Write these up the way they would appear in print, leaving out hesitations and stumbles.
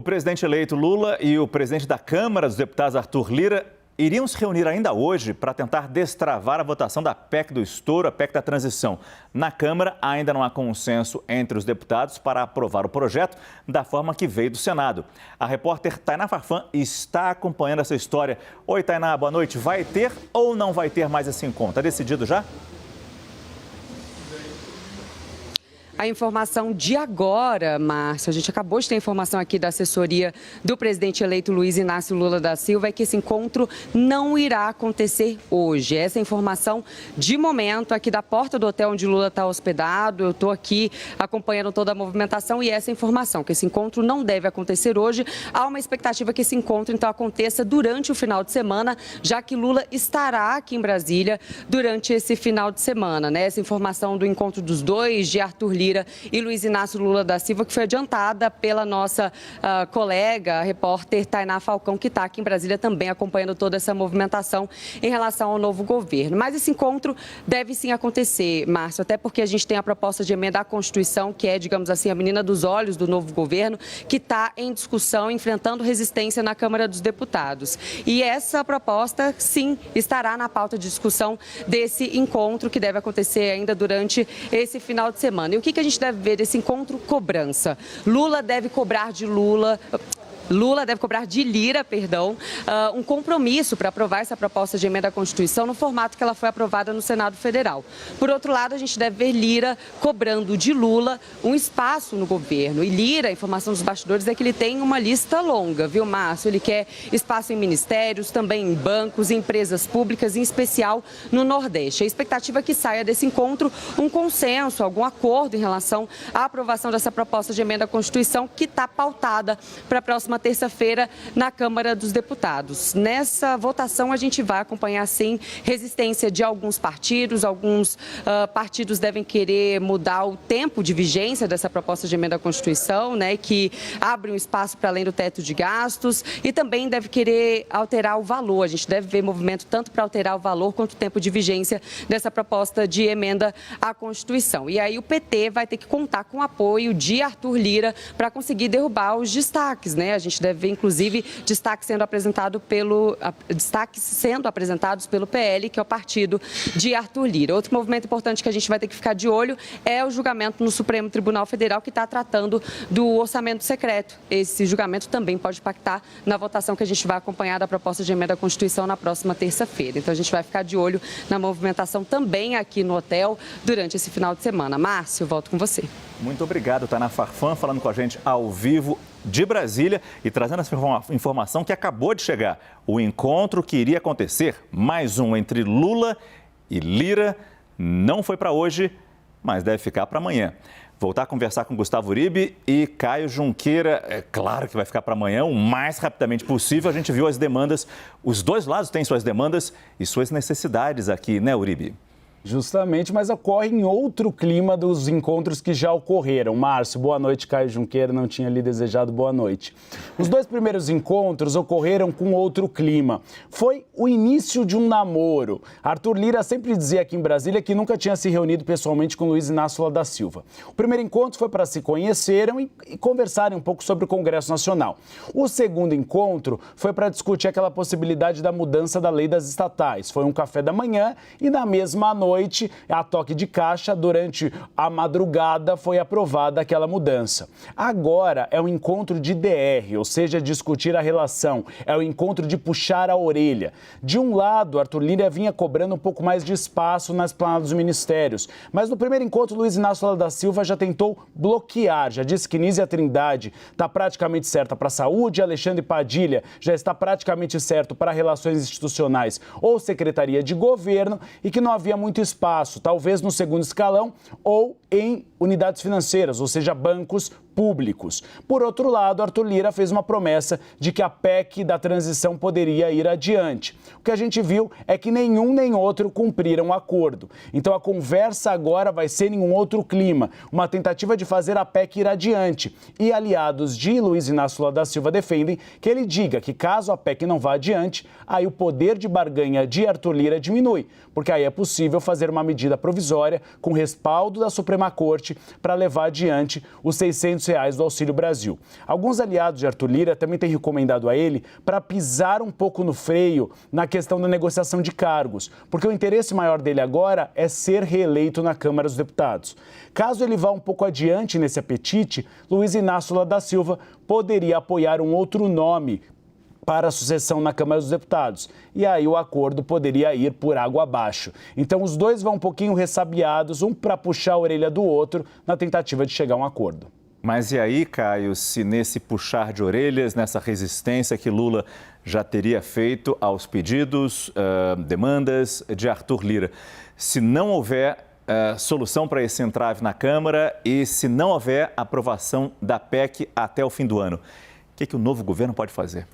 O presidente eleito Lula e o presidente da Câmara dos Deputados, Arthur Lira, iriam se reunir ainda hoje para tentar destravar a votação da PEC do estouro, a PEC da transição. Na Câmara, ainda não há consenso entre os deputados para aprovar o projeto da forma que veio do Senado. A repórter Tainá Farfan está acompanhando essa história. Oi, Tainá, boa noite. Vai ter ou não vai ter mais esse encontro? Está decidido já? A informação de agora, Márcio, a gente acabou de ter informação aqui da assessoria do presidente eleito Luiz Inácio Lula da Silva, é que esse encontro não irá acontecer hoje. Essa informação de momento aqui da porta do hotel onde Lula está hospedado. Eu estou aqui acompanhando toda a movimentação e essa informação, que esse encontro não deve acontecer hoje. Há uma expectativa que esse encontro, então, aconteça durante o final de semana, já que Lula estará aqui em Brasília durante esse final de semana, né? Essa informação do encontro dos dois, de Arthur Lira e Luiz Inácio Lula da Silva, que foi adiantada pela nossa colega, a repórter Tainá Falcão, que está aqui em Brasília também acompanhando toda essa movimentação em relação ao novo governo. Mas esse encontro deve sim acontecer, Márcio, até porque a gente tem a proposta de emenda à Constituição, que é, digamos assim, a menina dos olhos do novo governo, que está em discussão, enfrentando resistência na Câmara dos Deputados. E essa proposta, sim, estará na pauta de discussão desse encontro, que deve acontecer ainda durante esse final de semana. E o que a gente deve ver desse encontro? Cobrança. Lula deve cobrar de Lira, um compromisso para aprovar essa proposta de emenda à Constituição no formato que ela foi aprovada no Senado Federal. Por outro lado, a gente deve ver Lira cobrando de Lula um espaço no governo. E Lira, a informação dos bastidores é que ele tem uma lista longa, viu, Márcio? Ele quer espaço em ministérios, também em bancos, em empresas públicas, em especial no Nordeste. A expectativa é que saia desse encontro um consenso, algum acordo em relação à aprovação dessa proposta de emenda à Constituição, que está pautada para a próxima terça-feira na Câmara dos Deputados. Nessa votação a gente vai acompanhar sim resistência de alguns partidos. Alguns partidos devem querer mudar o tempo de vigência dessa proposta de emenda à Constituição, né, que abre um espaço para além do teto de gastos, e também deve querer alterar o valor. A gente deve ver movimento tanto para alterar o valor quanto o tempo de vigência dessa proposta de emenda à Constituição. E aí o PT vai ter que contar com o apoio de Arthur Lira para conseguir derrubar os destaques, né? A gente deve ver, inclusive, destaques sendo apresentados pelo PL, que é o partido de Arthur Lira. Outro movimento importante que a gente vai ter que ficar de olho é o julgamento no Supremo Tribunal Federal, que está tratando do orçamento secreto. Esse julgamento também pode impactar na votação que a gente vai acompanhar da proposta de emenda à Constituição na próxima terça-feira. Então, a gente vai ficar de olho na movimentação também aqui no hotel durante esse final de semana. Márcio, volto com você. Muito obrigado, Tainá Farfan, falando com a gente ao vivo de Brasília e trazendo essa informação que acabou de chegar. O encontro que iria acontecer, mais um entre Lula e Lira, não foi para hoje, mas deve ficar para amanhã. Voltar a conversar com Gustavo Uribe e Caio Junqueira. É claro que vai ficar para amanhã, o mais rapidamente possível. A gente viu as demandas, os dois lados têm suas demandas e suas necessidades aqui, né, Uribe? Justamente, mas ocorre em outro clima dos encontros que já ocorreram. Márcio, boa noite. Caio Junqueira, não tinha lhe desejado boa noite. Os dois primeiros encontros ocorreram com outro clima. Foi o início de um namoro. Arthur Lira sempre dizia aqui em Brasília que nunca tinha se reunido pessoalmente com Luiz Inácio Lula da Silva. O primeiro encontro foi para se conhecerem e conversarem um pouco sobre o Congresso Nacional. O segundo encontro foi para discutir aquela possibilidade da mudança da lei das estatais. Foi um café da manhã e na mesma noite, a toque de caixa, durante a madrugada, foi aprovada aquela mudança. Agora é um encontro de DR, ou seja, discutir a relação. É o encontro de puxar a orelha. De um lado, Arthur Lira vinha cobrando um pouco mais de espaço na esplanada dos ministérios. Mas no primeiro encontro, Luiz Inácio Lula da Silva já tentou bloquear. Já disse que Nízia Trindade está praticamente certa para a saúde, Alexandre Padilha já está praticamente certo para relações institucionais ou secretaria de governo, e que não havia muito espaço, talvez no segundo escalão ou em unidades financeiras, ou seja, bancos públicos. Por outro lado, Arthur Lira fez uma promessa de que a PEC da transição poderia ir adiante. O que a gente viu é que nenhum nem outro cumpriram o acordo. Então a conversa agora vai ser em um outro clima, uma tentativa de fazer a PEC ir adiante. E aliados de Luiz Inácio Lula da Silva defendem que ele diga que caso a PEC não vá adiante, aí o poder de barganha de Arthur Lira diminui, porque aí é possível fazer uma medida provisória com respaldo da Suprema Corte para levar adiante os 600 R$ 600 do Auxílio Brasil. Alguns aliados de Arthur Lira também têm recomendado a ele para pisar um pouco no freio na questão da negociação de cargos, porque o interesse maior dele agora é ser reeleito na Câmara dos Deputados. Caso ele vá um pouco adiante nesse apetite, Luiz Inácio Lula da Silva poderia apoiar um outro nome para a sucessão na Câmara dos Deputados. E aí o acordo poderia ir por água abaixo. Então os dois vão um pouquinho ressabiados, um para puxar a orelha do outro, na tentativa de chegar a um acordo. Mas e aí, Caio, se nesse puxar de orelhas, nessa resistência que Lula já teria feito aos pedidos, demandas de Arthur Lira, se não houver solução para esse entrave na Câmara e se não houver aprovação da PEC até o fim do ano, o que o novo governo pode fazer?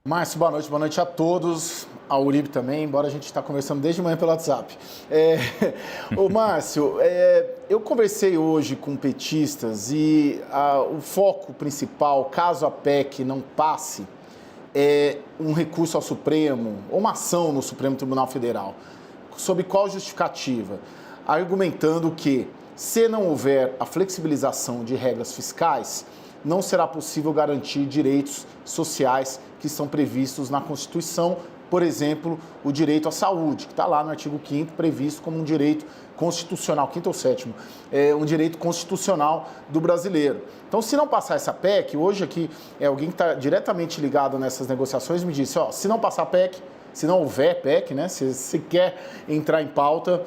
Márcio, boa noite a todos, ao Uribe também, embora a gente está conversando desde manhã pelo WhatsApp. Ô Márcio, eu conversei hoje com petistas e o foco principal, caso a PEC não passe, é um recurso ao Supremo, ou uma ação no Supremo Tribunal Federal. Sob qual justificativa? Argumentando que, se não houver a flexibilização de regras fiscais, não será possível garantir direitos sociais que estão previstos na Constituição, por exemplo, o direito à saúde, que está lá no artigo 5º, previsto como um direito constitucional, 5º ou 7º, um direito constitucional do brasileiro. Então, se não passar essa PEC, hoje aqui alguém que está diretamente ligado nessas negociações me disse, se não passar a PEC, se não houver PEC, né, se quer entrar em pauta,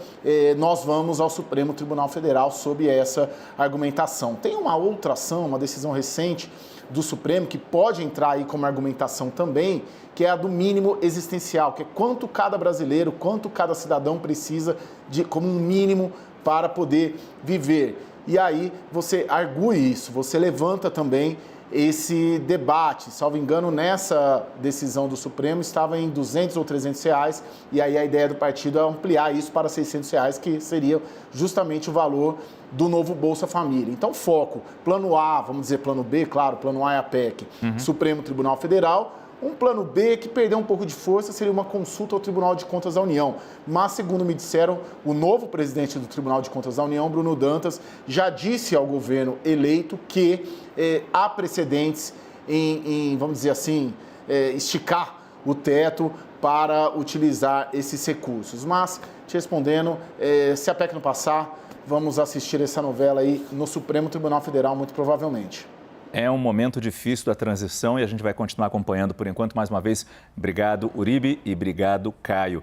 nós vamos ao Supremo Tribunal Federal sob essa argumentação. Tem uma outra ação, uma decisão recente do Supremo, que pode entrar aí como argumentação também, que é a do mínimo existencial, que é quanto cada brasileiro, quanto cada cidadão precisa de como um mínimo para poder viver. E aí você argue isso, você levanta também esse debate. Salvo engano, nessa decisão do Supremo estava em R$200 ou R$300, e aí a ideia do partido é ampliar isso para R$600, que seria justamente o valor do novo Bolsa Família. Então, foco, plano A, vamos dizer plano B, claro, plano A é a PEC, Supremo Tribunal Federal. Um plano B que perdeu um pouco de força seria uma consulta ao Tribunal de Contas da União. Mas, segundo me disseram, o novo presidente do Tribunal de Contas da União, Bruno Dantas, já disse ao governo eleito que há precedentes em, vamos dizer assim, esticar o teto para utilizar esses recursos. Mas, te respondendo, se a PEC não passar, vamos assistir essa novela aí no Supremo Tribunal Federal, muito provavelmente. É um momento difícil da transição e a gente vai continuar acompanhando por enquanto. Mais uma vez, obrigado, Uribe, e obrigado, Caio.